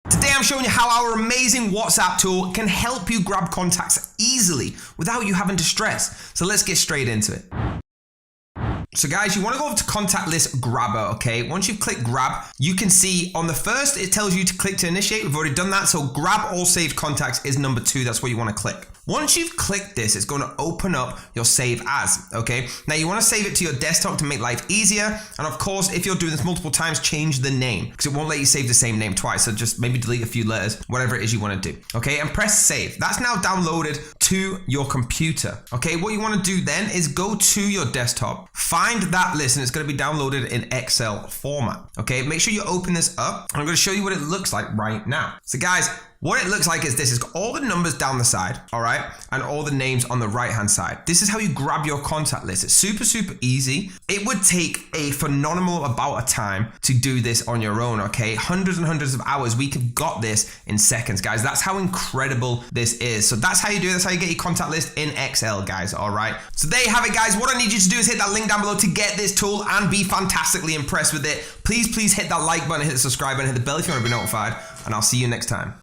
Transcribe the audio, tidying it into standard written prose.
Today I'm showing you how our amazing WhatsApp tool can help you grab contacts easily without you having to stress. So let's get straight into it. So guys, you want to go over to contact list grabber, okay? Once you've clicked grab, you can see on the first, it tells you to click to initiate. We've already done that. So grab all saved contacts is number 2. That's what you want to click. Once you've clicked this, it's going to open up your save as, okay? Now you want to save it to your desktop to make life easier. And of course, if you're doing this multiple times, change the name because it won't let you save the same name twice. So just maybe delete a few letters, whatever it is you want to do, okay? And press save. That's now downloaded to your computer, okay? What you want to do then is go to your desktop, find that list, and it's going to be downloaded in Excel format, okay? Make sure you open this up. I'm going to show you what it looks like right now. So guys, what it looks like is this. It's got all the numbers down the side, all right? And all the names on the right-hand side. This is how you grab your contact list. It's super, super easy. It would take a phenomenal amount of time to do this on your own, okay? Hundreds and hundreds of hours. We could got this in seconds, guys. That's how incredible this is. So that's how you do it. That's how you get your contact list in Excel, guys, all right? So there you have it, guys. What I need you to do is hit that link down below to get this tool and be fantastically impressed with it. Please hit that like button, hit the subscribe button, hit the bell if you want to be notified, and I'll see you next time.